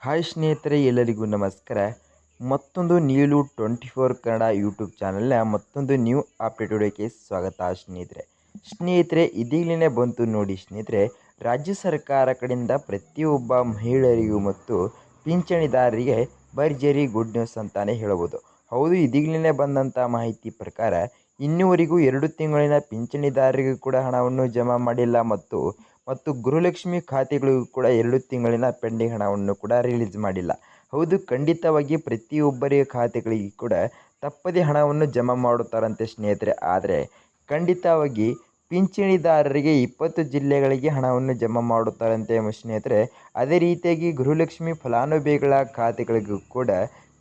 Hi ಸ್ನೇಹಿತರೆ, ಎಲ್ಲರಿಗೂ ನಮಸ್ಕಾರ. ಮತ್ತೊಂದು ನೀಲು 24 ಕನ್ನಡ ಯೂಟ್ಯೂಬ್ ಚಾನಲ್ನ ಮತ್ತೊಂದು ನ್ಯೂ ಅಪ್ಡೇಟ್ ವಿಡಿಯೋಕ್ಕೆ ಸ್ವಾಗತ ಸ್ನೇಹಿತರೆ. ಇದೀಗಲೇ ಬಂತು ನೋಡಿ ಸ್ನೇಹಿತರೆ, ರಾಜ್ಯ ಸರ್ಕಾರ ಕಡೆಯಿಂದ ಪ್ರತಿಯೊಬ್ಬ ಮಹಿಳೆಯರಿಗೂ ಮತ್ತು ಪಿಂಚಣಿದಾರರಿಗೆ ಭರ್ಜರಿ ಗುಡ್ ನ್ಯೂಸ್ ಅಂತಾನೆ ಹೇಳಬಹುದು. ಹೌದು, ಇದೀಗಲೇ ಬಂದಂಥ ಮಾಹಿತಿ ಪ್ರಕಾರ ಇನ್ನೂವರೆಗೂ 2 ತಿಂಗಳಿನ ಪಿಂಚಣಿದಾರರಿಗೂ ಕೂಡ ಹಣವನ್ನು ಜಮಾ ಮಾಡಿಲ್ಲ ಮತ್ತು ಗೃಹಲಕ್ಷ್ಮಿ ಖಾತೆಗಳಿಗೂ ಕೂಡ 2 ತಿಂಗಳಿನ ಪೆಂಡಿಂಗ್ ಹಣವನ್ನು ಕೂಡ ರಿಲೀಸ್ ಮಾಡಿಲ್ಲ. ಹೌದು, ಖಂಡಿತವಾಗಿ ಪ್ರತಿಯೊಬ್ಬರ ಖಾತೆಗಳಿಗೆ ಕೂಡ ತಪ್ಪದೇ ಹಣವನ್ನು ಜಮಾ ಮಾಡುತ್ತಾರಂತೆ ಸ್ನೇಹಿತರೆ. ಆದರೆ ಖಂಡಿತವಾಗಿ ಪಿಂಚಣಿದಾರರಿಗೆ 20 ಜಿಲ್ಲೆಗಳಿಗೆ ಹಣವನ್ನು ಜಮಾ ಮಾಡುತ್ತಾರಂತೆ ಸ್ನೇಹಿತರೆ. ಅದೇ ರೀತಿಯಾಗಿ ಗೃಹಲಕ್ಷ್ಮಿ ಫಲಾನುಭವಿಗಳ ಖಾತೆಗಳಿಗೂ ಕೂಡ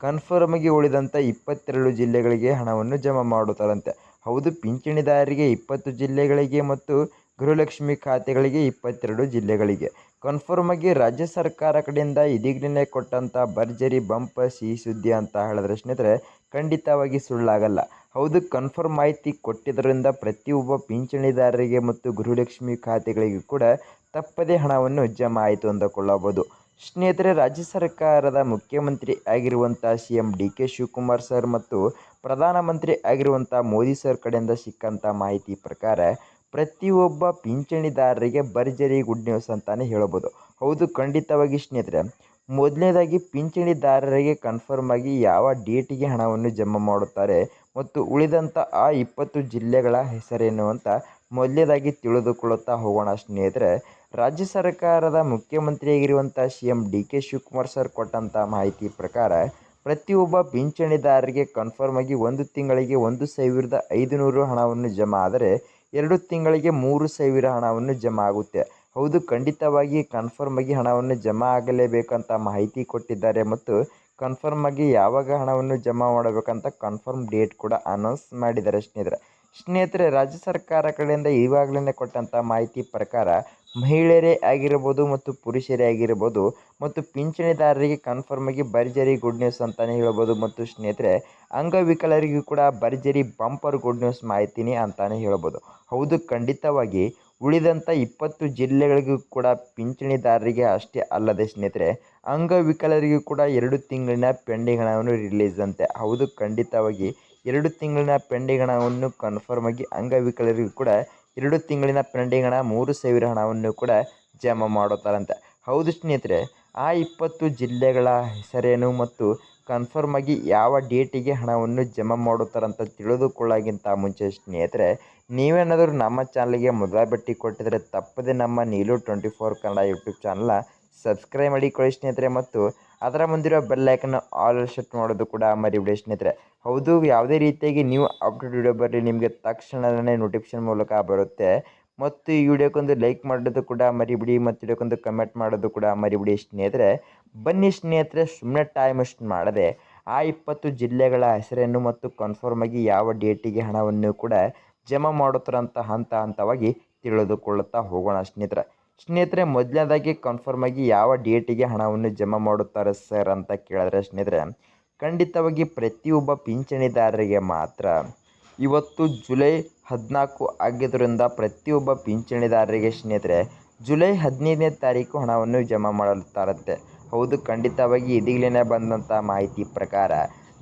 ಕನ್ಫರ್ಮ್ ಆಗಿ ಉಳಿದಂಥ 22 ಜಿಲ್ಲೆಗಳಿಗೆ ಹಣವನ್ನು ಜಮಾ ಮಾಡುತ್ತಾರಂತೆ. ಹೌದು, ಪಿಂಚಣಿದಾರರಿಗೆ 20 ಜಿಲ್ಲೆಗಳಿಗೆ ಮತ್ತು ಗೃಹಲಕ್ಷ್ಮಿ ಖಾತೆಗಳಿಗೆ 22 ಜಿಲ್ಲೆಗಳಿಗೆ ಕನ್ಫರ್ಮ್ ಆಗಿ ರಾಜ್ಯ ಸರ್ಕಾರ ಕಡೆಯಿಂದ ಇದೀಗಲೇ ಕೊಟ್ಟಂಥ ಭರ್ಜರಿ ಬಂಪ್ ಸಿಹಿ ಸುದ್ದಿ ಅಂತ ಹೇಳಿದ್ರೆ ಸ್ನೇಹಿತರೆ, ಖಂಡಿತವಾಗಿ ಸುಳ್ಳಾಗಲ್ಲ. ಹೌದು, ಕನ್ಫರ್ಮ್ ಮಾಹಿತಿ ಕೊಟ್ಟಿದ್ದರಿಂದ ಪ್ರತಿಯೊಬ್ಬ ಪಿಂಚಣಿದಾರರಿಗೆ ಮತ್ತು ಗೃಹಲಕ್ಷ್ಮಿ ಖಾತೆಗಳಿಗೂ ಕೂಡ ತಪ್ಪದೇ ಹಣವನ್ನು ಜಮಾ ಆಯಿತು ಅಂದುಕೊಳ್ಳಬಹುದು ಸ್ನೇಹಿತರೆ. ರಾಜ್ಯ ಸರ್ಕಾರದ ಮುಖ್ಯಮಂತ್ರಿ ಆಗಿರುವಂಥ CM DK ಶಿವಕುಮಾರ್ ಸರ್ ಮತ್ತು ಪ್ರಧಾನಮಂತ್ರಿ ಆಗಿರುವಂಥ ಮೋದಿ ಸರ್ ಕಡೆಯಿಂದ ಸಿಕ್ಕಂಥ ಮಾಹಿತಿ ಪ್ರಕಾರ ಪ್ರತಿಯೊಬ್ಬ ಪಿಂಚಣಿದಾರರಿಗೆ ಭರ್ಜರಿ ಗುಡ್ ನ್ಯೂಸ್ ಅಂತಾನೆ ಹೇಳಬಹುದು. ಹೌದು, ಖಂಡಿತವಾಗಿ ಸ್ನೇಹಿತರೆ, ಮೊದಲನೇದಾಗಿ ಪಿಂಚಣಿದಾರರಿಗೆ ಕನ್ಫರ್ಮ್ ಆಗಿ ಯಾವ ಡೇಟಿಗೆ ಹಣವನ್ನು ಜಮಾ ಮಾಡುತ್ತಾರೆ ಮತ್ತು ಉಳಿದಂಥ ಆ 20 ಜಿಲ್ಲೆಗಳ ಹೆಸರೇನು ಅಂತ ಮೊದಲನೇದಾಗಿ ತಿಳಿದುಕೊಳ್ಳುತ್ತಾ ಹೋಗೋಣ ಸ್ನೇಹಿತರೆ. ರಾಜ್ಯ ಸರ್ಕಾರದ ಮುಖ್ಯಮಂತ್ರಿಯಾಗಿರುವಂಥ CM DK ಶಿವಕುಮಾರ್ ಸರ್ ಕೊಟ್ಟಂಥ ಮಾಹಿತಿ ಪ್ರಕಾರ ಪ್ರತಿಯೊಬ್ಬ ಪಿಂಚಣಿದಾರರಿಗೆ ಕನ್ಫರ್ಮ್ ಆಗಿ 1 ತಿಂಗಳಿಗೆ 1,500 ಹಣವನ್ನು ಜಮಾ ಆದರೆ 2 ತಿಂಗಳಿಗೆ 3,000 ಹಣವನ್ನು ಜಮಾ ಆಗುತ್ತೆ. ಹೌದು, ಖಂಡಿತವಾಗಿ ಕನ್ಫರ್ಮ್ ಆಗಿ ಹಣವನ್ನು ಜಮಾ ಆಗಲೇಬೇಕಂತ ಮಾಹಿತಿ ಕೊಟ್ಟಿದ್ದಾರೆ ಮತ್ತು ಕನ್ಫರ್ಮ್ ಆಗಿ ಯಾವಾಗ ಹಣವನ್ನು ಜಮಾ ಮಾಡಬೇಕಂತ ಕನ್ಫರ್ಮ್ ಡೇಟ್ ಕೂಡ ಅನೌನ್ಸ್ ಮಾಡಿದ್ದಾರೆ ಸ್ನೇಹಿತರೆ. ರಾಜ್ಯ ಸರ್ಕಾರ ಕಡೆಯಿಂದ ಇವಾಗಲೇ ಕೊಟ್ಟಂಥ ಮಾಹಿತಿ ಪ್ರಕಾರ ಮಹಿಳೆಯರೇ ಆಗಿರ್ಬೋದು ಮತ್ತು ಪುರುಷರೇ ಆಗಿರ್ಬೋದು ಮತ್ತು ಪಿಂಚಣಿದಾರರಿಗೆ ಕನ್ಫರ್ಮ್ ಆಗಿ ಭರ್ಜರಿ ಗುಡ್ ನ್ಯೂಸ್ ಅಂತಲೇ ಹೇಳ್ಬೋದು. ಮತ್ತು ಸ್ನೇಹಿತರೆ, ಅಂಗವಿಕಲರಿಗೂ ಕೂಡ ಭರ್ಜರಿ ಬಂಪರ್ ಗುಡ್ ನ್ಯೂಸ್ ಮಾಹಿತಿನೇ ಅಂತಲೇ ಹೇಳ್ಬೋದು. ಹೌದು, ಖಂಡಿತವಾಗಿ ಉಳಿದಂಥ 20 ಜಿಲ್ಲೆಗಳಿಗೂ ಕೂಡ ಪಿಂಚಣಿದಾರರಿಗೆ ಅಷ್ಟೇ ಅಲ್ಲದೆ ಸ್ನೇಹಿತರೆ, ಅಂಗವಿಕಲರಿಗೂ ಕೂಡ 2 ತಿಂಗಳಿನ ಪೆಂಡಿಂಗ್ ಹಣವನ್ನು ರಿಲೀಸ್ ಅಂತೆ. ಹೌದು, ಖಂಡಿತವಾಗಿ 2 ತಿಂಗಳಿನ ಪೆಂಡಿಂಗ್ ಹಣವನ್ನು ಕನ್ಫರ್ಮ್ ಆಗಿ ಅಂಗವಿಕಲರಿಗೂ ಕೂಡ 2 ತಿಂಗಳಿನ ಪೆಂಡಿಂಗ್ ಹಣ 3,000 ಹಣವನ್ನು ಕೂಡ ಜಮಾ ಮಾಡುತ್ತಾರಂತೆ. ಹೌದು ಸ್ನೇಹಿತರೆ, ಆ 20 ಜಿಲ್ಲೆಗಳ ಹೆಸರೇನು ಮತ್ತು ಕನ್ಫರ್ಮ್ ಆಗಿ ಯಾವ ಡೇಟಿಗೆ ಹಣವನ್ನು ಜಮಾ ಮಾಡುತ್ತಾರಂತ ತಿಳಿದುಕೊಳ್ಳೋಕ್ಕಿಂತ ಮುಂಚೆ ಸ್ನೇಹಿತರೆ, ನೀವೇನಾದರೂ ನಮ್ಮ ಚಾನಲ್ಗೆ ಮೊದಲ ಭೇಟಿ ಕೊಟ್ಟಿದ್ರೆ ತಪ್ಪದೆ ನಮ್ಮ ನೀಲು 24 ಕನ್ನಡ ಯೂಟ್ಯೂಬ್ ಚಾನಲ್ನ ಸಬ್ಸ್ಕ್ರೈಬ್ ಮಾಡಿಕೊಳ್ಳಿ ಸ್ನೇಹಿತರೆ ಮತ್ತು ಅದರ ಮುಂದಿರೋ ಬೆಲ್ಲೈಕನ್ನು ಆಲ್ ಸೆಟ್ ಮಾಡೋದು ಕೂಡ ಮರಿಬೇಡಿ ಸ್ನೇಹಿತರೆ. ಹೌದು, ಯಾವುದೇ ರೀತಿಯಾಗಿ ನೀವು ಅಪ್ಡೇಟ್ ವಿಡಿಯೋ ಬರಲಿ ನಿಮಗೆ ತಕ್ಷಣವೇ ನೋಟಿಫಿಕೇಶನ್ ಮೂಲಕ ಬರುತ್ತೆ. ಮತ್ತು ಈ ವಿಡಿಯೋಕ್ಕೊಂದು ಲೈಕ್ ಮಾಡೋದು ಕೂಡ ಮರಿಬಿಡಿ ಮತ್ತು ವಿಡಿಯೋಕ್ಕೊಂದು ಕಮೆಂಟ್ ಮಾಡೋದು ಕೂಡ ಮರಿಬಿಡಿ ಸ್ನೇಹಿತರೆ. ಬನ್ನಿ ಸ್ನೇಹಿತರೆ, ಸುಮ್ಮನೆ ಟೈಮ್ ವೇಸ್ಟ್ ಮಾಡದೆ ಆ 20 ಜಿಲ್ಲೆಗಳ ಹೆಸರನ್ನು ಮತ್ತು ಕನ್ಫರ್ಮ್ ಆಗಿ ಯಾವ ಡೇಟಿಗೆ ಹಣವನ್ನು ಕೂಡ ಜಮಾ ಮಾಡುತ್ತಾರಂತ ಹಂತ ಹಂತವಾಗಿ ತಿಳಿದುಕೊಳ್ಳುತ್ತಾ ಹೋಗೋಣ ಸ್ನೇಹಿತರೆ. ಮೊದಲನೇದಾಗಿ ಕನ್ಫರ್ಮ್ ಆಗಿ ಯಾವ ಡೇಟಿಗೆ ಹಣವನ್ನು ಜಮಾ ಮಾಡುತ್ತಾರೆ ಸರ್ ಅಂತ ಕೇಳಿದ್ರೆ ಸ್ನೇಹಿತರೆ, ಖಂಡಿತವಾಗಿ ಪ್ರತಿಯೊಬ್ಬ ಪಿಂಚಣಿದಾರರಿಗೆ ಮಾತ್ರ ಇವತ್ತು ಜುಲೈ 14 ಆಗಿದ್ದರಿಂದ ಪ್ರತಿಯೊಬ್ಬ ಪಿಂಚಣಿದಾರರಿಗೆ ಸ್ನೇಹಿತರೆ ಜುಲೈ 15ನೇ ತಾರೀಕು ಹಣವನ್ನು ಜಮಾ ಮಾಡುತ್ತಾರಂತೆ. ಹೌದು, ಖಂಡಿತವಾಗಿ ಇದೀಗಲೇ ಬಂದಂಥ ಮಾಹಿತಿ ಪ್ರಕಾರ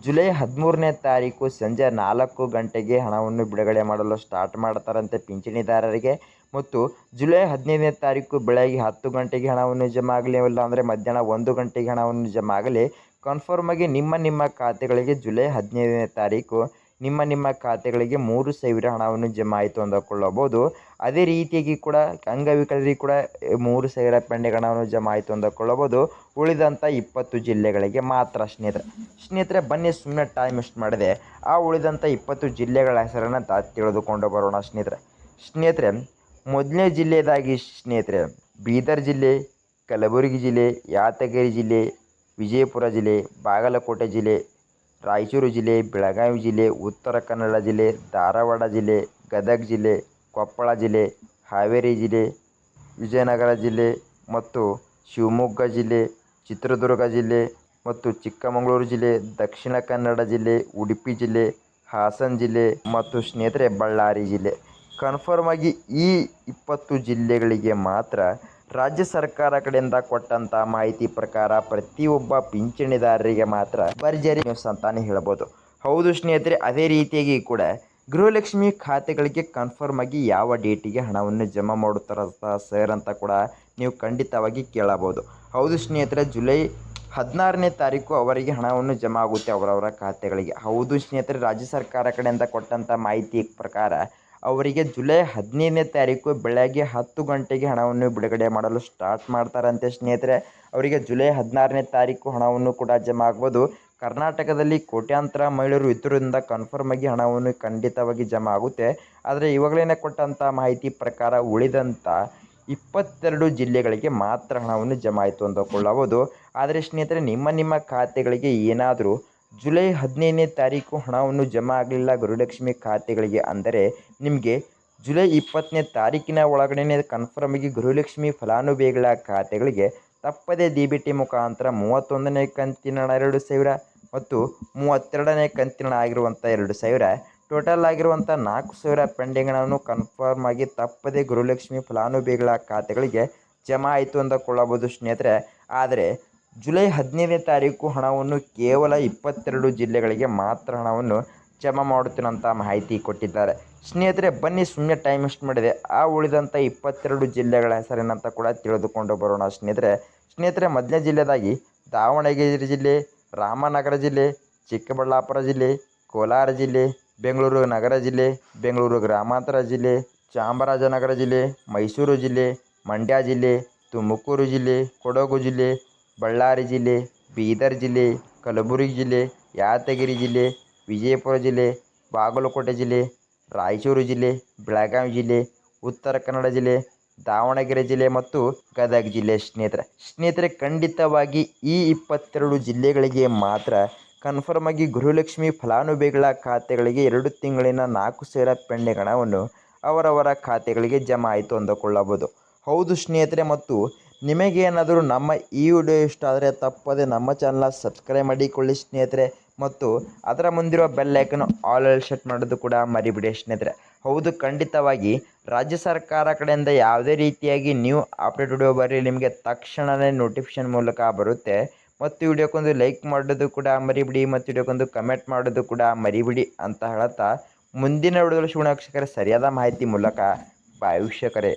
ಜುಲೈ 13ನೇ ತಾರೀಕು ಸಂಜೆ 4 ಗಂಟೆಗೆ ಹಣವನ್ನು ಬಿಡುಗಡೆ ಮಾಡಲು ಸ್ಟಾರ್ಟ್ ಮಾಡ್ತಾರಂತೆ ಪಿಂಚಣಿದಾರರಿಗೆ. ಮತ್ತು ಜುಲೈ 15ನೇ ತಾರೀಕು ಬೆಳಗ್ಗೆ 10 ಗಂಟೆಗೆ ಹಣವನ್ನು ಜಮಾ ಆಗಲಿ, ಇಲ್ಲ ಅಂದರೆ ಮಧ್ಯಾಹ್ನ 1 ಗಂಟೆಗೆ ಹಣವನ್ನು ಜಮಾ ಆಗಲಿ, ಕನ್ಫರ್ಮ್ ಆಗಿ ನಿಮ್ಮ ಖಾತೆಗಳಿಗೆ ಜುಲೈ 15ನೇ ತಾರೀಕು ನಿಮ್ಮ ಖಾತೆಗಳಿಗೆ 3,000 ಹಣವನ್ನು ಜಮಾ ಆಯಿತು ಅಂದುಕೊಳ್ಳಬಹುದು. ಅದೇ ರೀತಿಯಾಗಿ ಕೂಡ ಅಂಗವಿಕಲರಿಗೆ ಕೂಡ 3,000 ಪೆಂಡಿಂಗ್ ಹಣವನ್ನು ಜಮಾ ಆಯಿತು ಅಂದುಕೊಳ್ಳಬಹುದು. ಉಳಿದಂಥ 20 ಜಿಲ್ಲೆಗಳಿಗೆ ಮಾತ್ರ ಸ್ನೇಹಿತರೆ. ಬನ್ನಿ ಸುಮ್ಮನೆ ಟೈಮ್ ವೇಸ್ಟ್ ಮಾಡದೆ ಆ ಉಳಿದಂಥ 20 ಜಿಲ್ಲೆಗಳ ಹೆಸರನ್ನು ತಿಳಿದುಕೊಂಡು ಬರೋಣ ಸ್ನೇಹಿತರೆ. ಮೊದಲನೇ ಜಿಲ್ಲೆದಾಗಿ ಸ್ನೇಹಿತರೆ ಬೀದರ್ ಜಿಲ್ಲೆ, ಕಲಬುರಗಿ ಜಿಲ್ಲೆ, ಯಾದಗಿರಿ ಜಿಲ್ಲೆ, ವಿಜಯಪುರ ಜಿಲ್ಲೆ, ಬಾಗಲಕೋಟೆ ಜಿಲ್ಲೆ, ರಾಯಚೂರು ಜಿಲ್ಲೆ, ಬೆಳಗಾವಿ ಜಿಲ್ಲೆ, ಉತ್ತರ ಕನ್ನಡ ಜಿಲ್ಲೆ, ಧಾರವಾಡ ಜಿಲ್ಲೆ, ಗದಗ ಜಿಲ್ಲೆ, ಕೊಪ್ಪಳ ಜಿಲ್ಲೆ, ಹಾವೇರಿ ಜಿಲ್ಲೆ, ವಿಜಯನಗರ ಜಿಲ್ಲೆ ಮತ್ತು ಶಿವಮೊಗ್ಗ ಜಿಲ್ಲೆ, ಚಿತ್ರದುರ್ಗ ಜಿಲ್ಲೆ ಮತ್ತು ಚಿಕ್ಕಮಗಳೂರು ಜಿಲ್ಲೆ, ದಕ್ಷಿಣ ಕನ್ನಡ ಜಿಲ್ಲೆ, ಉಡುಪಿ ಜಿಲ್ಲೆ, ಹಾಸನ ಜಿಲ್ಲೆ ಮತ್ತು ಸ್ನೇಹಿತರೆ ಬಳ್ಳಾರಿ ಜಿಲ್ಲೆ. ಕನ್ಫರ್ಮ್ ಆಗಿ ಈ 20 ಜಿಲ್ಲೆಗಳಿಗೆ ಮಾತ್ರ ರಾಜ್ಯ ಸರ್ಕಾರ ಕಡೆಯಿಂದ ಕೊಟ್ಟಂಥ ಮಾಹಿತಿ ಪ್ರಕಾರ ಪ್ರತಿಯೊಬ್ಬ ಪಿಂಚಣಿದಾರರಿಗೆ ಮಾತ್ರ ಭರ್ಜರಿ ನ್ಯೂಸ್ ಅಂತಾನೆ ಹೇಳ್ಬೋದು. ಹೌದು ಸ್ನೇಹಿತರೆ, ಅದೇ ರೀತಿಯಾಗಿ ಕೂಡ ಗೃಹಲಕ್ಷ್ಮಿ ಖಾತೆಗಳಿಗೆ ಕನ್ಫರ್ಮ್ ಆಗಿ ಯಾವ ಡೇಟಿಗೆ ಹಣವನ್ನು ಜಮಾ ಮಾಡುತ್ತಾರಂತ ಸರ್ ಅಂತ ಕೂಡ ನೀವು ಖಂಡಿತವಾಗಿ ಕೇಳಬಹುದು. ಹೌದು ಸ್ನೇಹಿತರೆ, ಜುಲೈ 16ನೇ ತಾರೀಕು ಅವರಿಗೆ ಹಣವನ್ನು ಜಮಾ ಆಗುತ್ತೆ ಅವರವರ ಖಾತೆಗಳಿಗೆ. ಹೌದು ಸ್ನೇಹಿತರೆ, ರಾಜ್ಯ ಸರ್ಕಾರ ಕಡೆಯಿಂದ ಕೊಟ್ಟಂಥ ಮಾಹಿತಿ ಪ್ರಕಾರ ಅವರಿಗೆ ಜುಲೈ 15ನೇ ತಾರೀಕು ಬೆಳಗ್ಗೆ 10 ಗಂಟೆಗೆ ಹಣವನ್ನು ಬಿಡುಗಡೆ ಮಾಡಲು ಸ್ಟಾರ್ಟ್ ಮಾಡ್ತಾರಂತೆ ಸ್ನೇಹಿತರೆ. ಅವರಿಗೆ ಜುಲೈ 16ನೇ ತಾರೀಕು ಹಣವನ್ನು ಕೂಡ ಜಮಾ ಆಗ್ಬೋದು. ಕರ್ನಾಟಕದಲ್ಲಿ ಕೋಟ್ಯಾಂತರ ಮಹಿಳೆಯರು ಇದರಿಂದ ಕನ್ಫರ್ಮ್ ಆಗಿ ಹಣವನ್ನು ಖಂಡಿತವಾಗಿ ಜಮಾ ಆಗುತ್ತೆ. ಆದರೆ ಇವಾಗಲೇ ಕೊಟ್ಟಂಥ ಮಾಹಿತಿ ಪ್ರಕಾರ ಉಳಿದಂಥ 22 ಜಿಲ್ಲೆಗಳಿಗೆ ಮಾತ್ರ ಹಣವನ್ನು ಜಮಾ ಆಯಿತು ಅಂದುಕೊಳ್ಳಬಹುದು. ಆದರೆ ಸ್ನೇಹಿತರೆ, ನಿಮ್ಮ ಖಾತೆಗಳಿಗೆ ಏನಾದರೂ ಜುಲೈ 15ನೇ ತಾರೀಕು ಹಣವನ್ನು ಜಮಾ ಆಗಲಿಲ್ಲ ಗೃಹಲಕ್ಷ್ಮಿ ಖಾತೆಗಳಿಗೆ ಅಂದರೆ ನಿಮಗೆ ಜುಲೈ 20ನೇ ತಾರೀಕಿನ ಒಳಗಡೆ ಕನ್ಫರ್ಮ್ ಆಗಿ ಗೃಹಲಕ್ಷ್ಮಿ ಫಲಾನುಭವಿಗಳ ಖಾತೆಗಳಿಗೆ ತಪ್ಪದೇ DBT ಮುಖಾಂತರ 31ನೇ ಕಂತಿನ 2,000 ಮತ್ತು 32ನೇ ಕಂತಿನ ಆಗಿರುವಂಥ 2,000 ಟೋಟಲ್ ಆಗಿರುವಂಥ 4,000 ಪೆಂಡಿಂಗ್ ಹಣವನ್ನು ಕನ್ಫರ್ಮ್ ಆಗಿ ತಪ್ಪದೇ ಗೃಹಲಕ್ಷ್ಮಿ ಫಲಾನುಭವಿಗಳ ಖಾತೆಗಳಿಗೆ ಜಮಾ ಆಯಿತು ಅಂದುಕೊಳ್ಳಬಹುದು ಸ್ನೇಹಿತರೆ. ಆದರೆ ಜುಲೈ 15ನೇ ತಾರೀಕು ಹಣವನ್ನು ಕೇವಲ 22 ಜಿಲ್ಲೆಗಳಿಗೆ ಮಾತ್ರ ಹಣವನ್ನು ಜಮಾ ಮಾಡುತ್ತಿರುವಂಥ ಮಾಹಿತಿ ಕೊಟ್ಟಿದ್ದಾರೆ ಸ್ನೇಹಿತರೆ. ಬನ್ನಿ ಸುಮ್ಮನೆ ಟೈಮ್ ವೇಸ್ಟ್ ಮಾಡಿದೆ ಆ ಉಳಿದಂಥ 22 ಜಿಲ್ಲೆಗಳ ಹೆಸರೇನಂತ ಕೂಡ ತಿಳಿದುಕೊಂಡು ಬರೋಣ ಸ್ನೇಹಿತರೆ. ಮೊದಲನೇ ಜಿಲ್ಲೆದಾಗಿ ದಾವಣಗೆರೆ ಜಿಲ್ಲೆ, ರಾಮನಗರ ಜಿಲ್ಲೆ, ಚಿಕ್ಕಬಳ್ಳಾಪುರ ಜಿಲ್ಲೆ, ಕೋಲಾರ ಜಿಲ್ಲೆ, ಬೆಂಗಳೂರು ನಗರ ಜಿಲ್ಲೆ, ಬೆಂಗಳೂರು ಗ್ರಾಮಾಂತರ ಜಿಲ್ಲೆ, ಚಾಮರಾಜನಗರ ಜಿಲ್ಲೆ, ಮೈಸೂರು ಜಿಲ್ಲೆ, ಮಂಡ್ಯ ಜಿಲ್ಲೆ, ತುಮಕೂರು ಜಿಲ್ಲೆ, ಕೊಡಗು ಜಿಲ್ಲೆ, ಬಳ್ಳಾರಿ ಜಿಲ್ಲೆ, ಬೀದರ್ ಜಿಲ್ಲೆ, ಕಲಬುರಗಿ ಜಿಲ್ಲೆ, ಯಾದಗಿರಿ ಜಿಲ್ಲೆ, ವಿಜಯಪುರ ಜಿಲ್ಲೆ, ಬಾಗಲಕೋಟೆ ಜಿಲ್ಲೆ, ರಾಯಚೂರು ಜಿಲ್ಲೆ, ಬೆಳಗಾವಿ ಜಿಲ್ಲೆ, ಉತ್ತರ ಕನ್ನಡ ಜಿಲ್ಲೆ, ದಾವಣಗೆರೆ ಜಿಲ್ಲೆ ಮತ್ತು ಗದಗ ಜಿಲ್ಲೆ ಸ್ನೇಹಿತರೆ ಖಂಡಿತವಾಗಿ ಈ 22 ಜಿಲ್ಲೆಗಳಿಗೆ ಮಾತ್ರ ಕನ್ಫರ್ಮ್ ಆಗಿ ಗೃಹಲಕ್ಷ್ಮಿ ಫಲಾನುಭವಿಗಳ ಖಾತೆಗಳಿಗೆ 2 ತಿಂಗಳಿನ 4,000 ಪೆಂಡಿಂಗ್ ಹಣವನ್ನು ಅವರವರ ಖಾತೆಗಳಿಗೆ ಜಮಾ ಆಯಿತು ಅಂದುಕೊಳ್ಳಬಹುದು. ಹೌದು ಸ್ನೇಹಿತರೆ, ಮತ್ತು ನಿಮಗೇನಾದರೂ ನಮ್ಮ ಈ ವಿಡಿಯೋ ಇಷ್ಟ ಆದರೆ ತಪ್ಪದೆ ನಮ್ಮ ಚಾನಲ್ನ ಸಬ್ಸ್ಕ್ರೈಬ್ ಮಾಡಿಕೊಳ್ಳಿ ಸ್ನೇಹಿತರೆ, ಮತ್ತು ಅದರ ಮುಂದಿರುವ ಬೆಲ್ ಐಕನ್ ಆಲ್ ಸೆಟ್ ಮಾಡೋದು ಕೂಡ ಮರಿಬಿಡಿ ಸ್ನೇಹಿತರೆ. ಹೌದು, ಖಂಡಿತವಾಗಿ ರಾಜ್ಯ ಸರ್ಕಾರ ಕಡೆಯಿಂದ ಯಾವುದೇ ರೀತಿಯಾಗಿ ನ್ಯೂ ಅಪ್ಡೇಟ್ ವಿಡಿಯೋ ಬರಲಿ ನಿಮಗೆ ತಕ್ಷಣವೇ ನೋಟಿಫಿಕೇಶನ್ ಮೂಲಕ ಬರುತ್ತೆ. ಮತ್ತು ವಿಡಿಯೋಕ್ಕೊಂದು ಲೈಕ್ ಮಾಡೋದು ಕೂಡ ಮರಿಬಿಡಿ ಮತ್ತು ವಿಡಿಯೋಕ್ಕೊಂದು ಕಮೆಂಟ್ ಮಾಡೋದು ಕೂಡ ಮರಿಬಿಡಿ ಅಂತ ಹೇಳ್ತಾ ಮುಂದಿನ ವಿಡಿಯೋದಲ್ಲಿ ಸಿಗೋಣ ವೀಕ್ಷಕರೇ ಸರಿಯಾದ ಮಾಹಿತಿ ಮೂಲಕ. ಬಾಯ್ ವೀಕ್ಷಕರೇ.